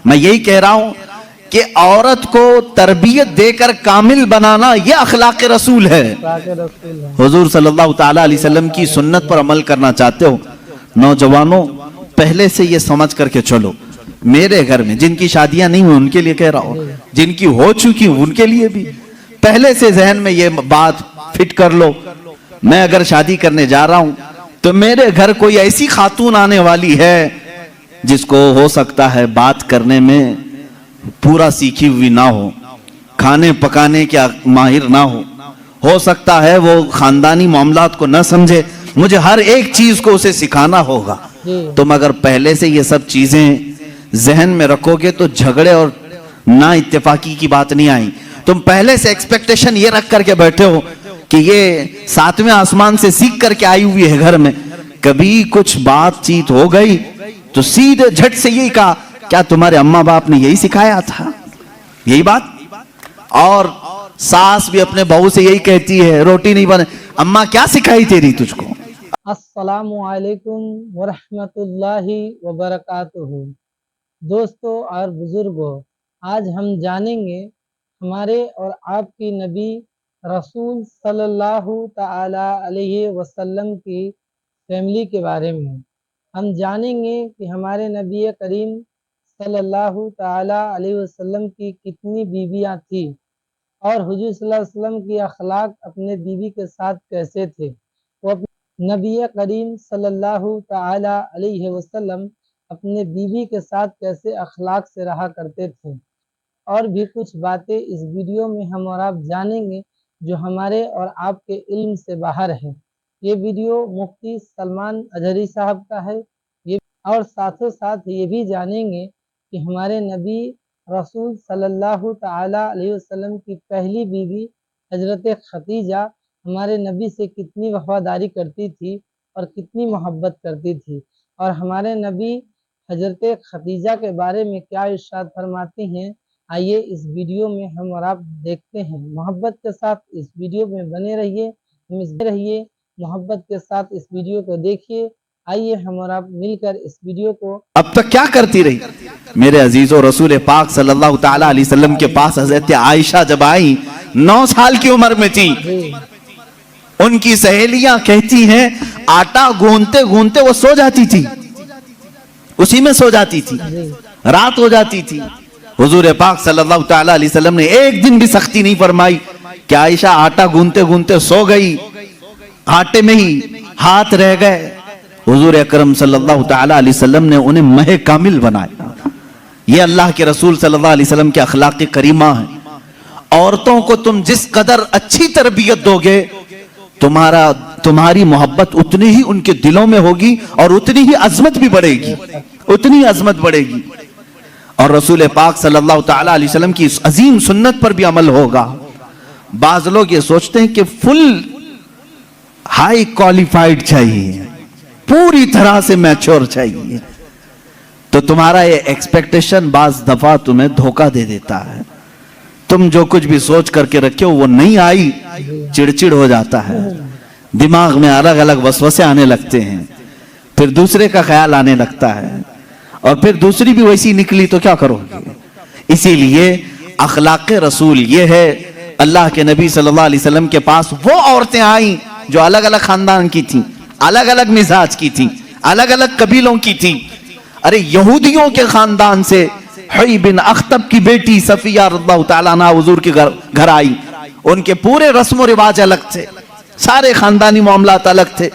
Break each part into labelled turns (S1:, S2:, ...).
S1: میں یہی کہہ رہا ہوں کہ عورت کو تربیت دے کر کامل بنانا یہ اخلاق رسول ہے. حضور صلی اللہ تعالیٰ علیہ وسلم کی سنت پر عمل کرنا چاہتے ہو نوجوانوں، پہلے سے یہ سمجھ کر کے چلو. میرے گھر میں جن کی شادیاں نہیں ہوئی ان کے لیے کہہ رہا ہوں، جن کی ہو چکی ان کے لیے بھی پہلے سے ذہن میں یہ بات فٹ کر لو. میں اگر شادی کرنے جا رہا ہوں تو میرے گھر کوئی ایسی خاتون آنے والی ہے جس کو ہو سکتا ہے بات کرنے میں پورا سیکھی ہوئی نہ ہو، کھانے پکانے کے ماہر نہ ہو سکتا ہے وہ خاندانی معاملات کو نہ سمجھے. مجھے ہر ایک چیز کو اسے سکھانا ہوگا. تم اگر پہلے سے یہ سب چیزیں ذہن میں رکھو گے تو جھگڑے اور نا اتفاقی کی بات نہیں آئی. تم پہلے سے ایکسپیکٹیشن یہ رکھ کر کے بیٹھے ہو کہ یہ 7ویں آسمان سے سیکھ کر کے آئی ہوئی ہے گھر میں. کبھی کچھ بات چیت ہو گئی تو سیدھے جھٹ سے یہی کہا کیا تمہارے اماں باپ نے یہی سکھایا تھا؟ یہی بات. اور ساس بھی اپنے بہو سے یہی کہتی ہے روٹی نہیں بنے، اماں کیا سکھائی تیری تجھ کو؟
S2: السلام علیکم ورحمۃ اللہ وبرکاتہ. دوستو اور بزرگوں، آج ہم جانیں گے ہمارے اور آپ کی نبی رسول صلی اللہ تعالی علیہ وسلم کی فیملی کے بارے میں. ہم جانیں گے کہ ہمارے نبی کریم صلی اللہ تعالی علیہ وسلم کی کتنی بیویاں تھیں اور حضور صلی اللہ علیہ وسلم کی اخلاق اپنے بیوی کے ساتھ کیسے تھے. وہ نبی کریم صلی اللہ تعالی علیہ وسلم اپنے بیوی کے ساتھ کیسے اخلاق سے رہا کرتے تھے، اور بھی کچھ باتیں اس ویڈیو میں ہم اور آپ جانیں گے جو ہمارے اور آپ کے علم سے باہر ہے. یہ ویڈیو مفتی سلمان اظہری صاحب کا ہے. اور ساتھوں ساتھ یہ بھی جانیں گے کہ ہمارے نبی رسول صلی اللہ تعالی علیہ وسلم کی پہلی بیوی حضرت خدیجہ ہمارے نبی سے کتنی وفاداری کرتی تھی اور کتنی محبت کرتی تھی، اور ہمارے نبی حضرت خدیجہ کے بارے میں کیا ارشاد فرماتی ہیں. آئیے اس ویڈیو میں ہم اور آپ دیکھتے ہیں. محبت کے ساتھ اس ویڈیو میں بنے رہیے، محبت کے ساتھ اس ویڈیو کو دیکھیے. آئیے ہم اور آپ مل کر اس ویڈیو کو.
S1: اب تک کیا کرتی رہی میرے عزیزو؟ رسول پاک صلی اللہ تعالی علیہ وسلم کے پاس حضرت عائشہ جب آئی 9 سال کی عمر میں تھی. ان کی سہیلیاں کہتی ہیں آٹا گوندتے گوندتے وہ سو جاتی تھی، اسی میں سو جاتی تھی، رات ہو جاتی تھی. حضور پاک صلی اللہ تعالی علیہ وسلم نے ایک دن بھی سختی نہیں فرمائی کہ عائشہ آٹا گوندتے گوندتے سو گئی، آٹے میں ہی ہاتھ رہ گئے. حضور اکرم صلی اللہ تعالی علیہ وسلم نے انہیں مہ کامل بنایا. یہ اللہ کے رسول صلی اللہ علیہ وسلم کے اخلاق کریمہ ہیں. عورتوں کو تم جس قدر اچھی تربیت دو گے تمہاری محبت اتنی ہی ان کے دلوں میں ہوگی اور اتنی ہی عظمت بھی بڑھے گی، اتنی عظمت بڑھے گی. اور رسول پاک صلی اللہ تعالی علیہ وسلم کی اس عظیم سنت پر بھی عمل ہوگا. بعض لوگ یہ سوچتے ہیں کہ فل ہائی کوالیفائڈ چاہیے، پوری طرح سے میچور چاہیے، تو تمہارا یہ ایکسپیکٹیشن بعض دفعہ تمہیں دھوکہ دے دیتا ہے. تم جو کچھ بھی سوچ کر کے رکھے ہو وہ نہیں آئی، چڑچڑ ہو جاتا ہے، دماغ میں الگ الگ وسوسے آنے لگتے ہیں، پھر دوسرے کا خیال آنے لگتا ہے، اور پھر دوسری بھی ویسی نکلی تو کیا کرو گے؟ اسی لیے اخلاق رسول یہ ہے. اللہ کے نبی صلی اللہ علیہ وسلم کے پاس وہ عورتیں آئیں جو الگ الگ خاندان کی تھیں، الگ الگ مزاج کی تھیں، الگ الگ قبیلوں کی تھیں. ارے یہودیوں کے خاندان سے حی بن اخطب کی بیٹی صفیہ رضی اللہ تعالیٰ عنہ حضور کے گھر آئی. ان کے پورے رسم و رواج الگ تھے، سارے خاندانی معاملات الگ تھے،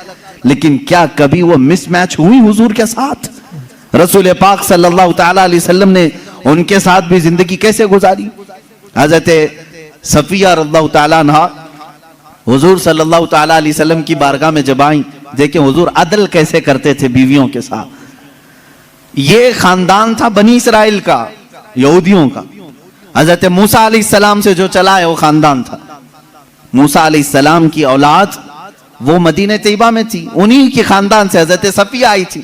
S1: لیکن کیا کبھی وہ مس میچ ہوئی حضور کے ساتھ؟ رسول پاک صلی اللہ تعالیٰ علیہ وسلم نے ان کے ساتھ بھی زندگی کیسے گزاری؟ حضرت صفیہ رضی اللہ تعالیٰ عنہ حضور صلی اللہ تعالیٰ علیہ وسلم کی بارگاہ میں جب آئیں، دیکھیں حضور عدل کیسے کرتے تھے بیویوں کے ساتھ. یہ خاندان تھا بنی اسرائیل کا، یہودیوں کا. حضرت موسیٰ علیہ السلام سے جو چلا ہے وہ خاندان تھا. موسیٰ علیہ السلام کی اولاد وہ مدینہ طیبہ میں تھی، انہی کے خاندان سے حضرت صفیہ آئی تھی.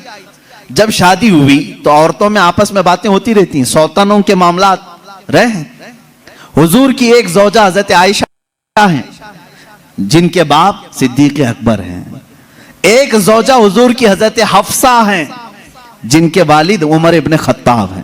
S1: جب شادی ہوئی تو عورتوں میں آپس میں باتیں ہوتی رہتی ہیں، سوتنوں کے معاملات رہے. حضور کی ایک زوجہ حضرت عائشہ ہیں جن کے باپ صدیق اکبر ہیں. ایک زوجہ حضور کی حضرت حفصہ ہیں جن کے والد عمر ابن خطاب ہیں.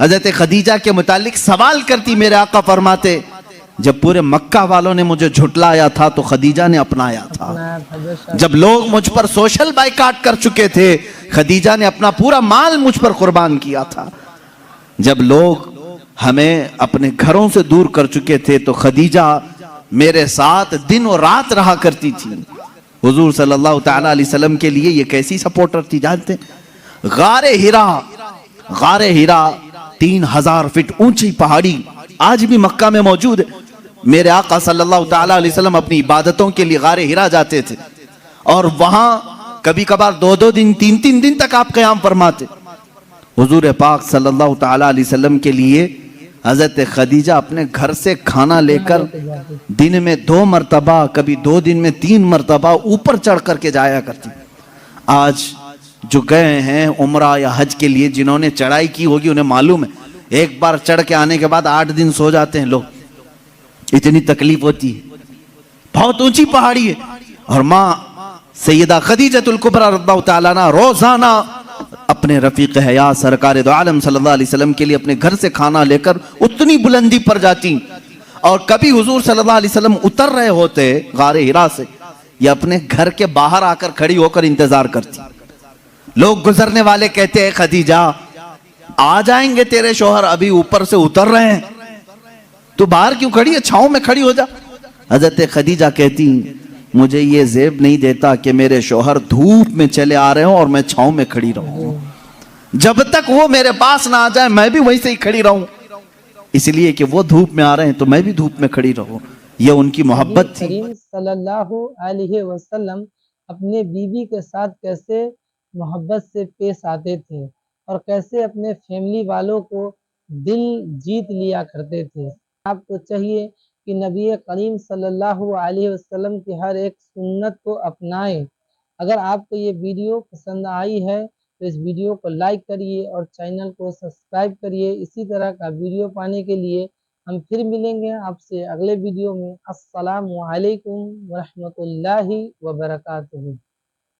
S1: حضرت خدیجہ کے متعلق سوال کرتی، میرے آقا فرماتے جب پورے مکہ والوں نے مجھے جھٹلایا تھا تو خدیجہ نے اپنایا تھا۔ جب لوگ مجھ پر سوشل بائیکاٹ کر چکے تھے، خدیجہ نے اپنا پورا مال مجھ پر قربان کیا تھا۔ جب لوگ ہمیں اپنے گھروں سے دور کر چکے تھے تو خدیجہ میرے ساتھ دن اور رات رہا کرتی تھی۔ حضور صلی اللہ تعالیٰ علیہ وسلم کے لیے یہ کیسی سپورٹر تھی جانتے؟ غار ہیرا 3000 فٹ اونچی پہاڑی آج بھی مکہ میں موجود ہے۔ میرے آقا صلی اللہ تعالیٰ علیہ وسلم اپنی عبادتوں کے لیے غار ہیرا جاتے تھے اور وہاں کبھی کبھار 2 دن 3 دن تک آپ قیام فرماتے۔ حضور پاک صلی اللہ تعالیٰ علیہ وسلم کے لیے حضرت خدیجہ اپنے گھر سے کھانا لے کر دن میں 2 مرتبہ، کبھی 2 دن میں 3 مرتبہ اوپر چڑھ کر کے جایا کرتی۔ آج جو گئے ہیں عمرہ یا حج کے لیے، جنہوں نے چڑھائی کی ہوگی انہیں معلوم ہے، ایک بار چڑھ کے آنے کے بعد 8 دن سو جاتے ہیں لوگ، اتنی تکلیف ہوتی ہے۔ بہت اونچی پہاڑی ہے اور ماں سیدہ خدیجۃ الکبریٰ رضی اللہ تعالیٰ عنہا روزانہ اپنے رفیق حیات سرکار دو عالم صلی اللہ علیہ وسلم کے لیے اپنے گھر سے کھانا لے کر اتنی بلندی پر جاتی، اور کبھی حضور صلی اللہ علیہ وسلم اتر رہے ہوتے غار ہیرا سے، یا اپنے گھر کے باہر آ کر کھڑی ہو کر انتظار کرتی۔ لوگ گزرنے والے کہتے ہیں خدیجہ آ جائیں گے تیرے شوہر، ابھی اوپر سے اتر رہے ہیں، تو باہر کیوں کھڑی ہے، چھاؤں میں کھڑی ہو جا۔ حضرت خدیجہ کہتی مجھے یہ زیب نہیں دیتا کہ میرے شوہر دھوپ میں چلے آ رہے ہوں اور میں چھاؤں میں کھڑی رہوں، جب تک وہ میرے پاس نہ آ جائے میں بھی وہیں سے ہی کھڑی رہوں، اس لیے کہ وہ دھوپ میں آ رہے ہیں تو میں بھی دھوپ میں کھڑی رہوں۔ یہ ان کی محبت تھی۔
S2: کریم صلی اللہ علیہ وسلم اپنے بیوی کے ساتھ کیسے محبت سے پیش آتے تھے اور کیسے اپنے فیملی والوں کو دل جیت لیا کرتے تھے۔ آپ کو چاہیے کہ نبی کریم صلی اللہ علیہ وسلم کی ہر ایک سنت کو اپنائیں۔ اگر آپ کو یہ ویڈیو پسند آئی ہے تو اس ویڈیو کو لائک کریے اور چینل کو سبسکرائب کریے۔ اسی طرح کا ویڈیو پانے کے لیے ہم پھر ملیں گے آپ سے اگلے ویڈیو میں۔ السلام علیکم ورحمۃ اللہ وبرکاتہ۔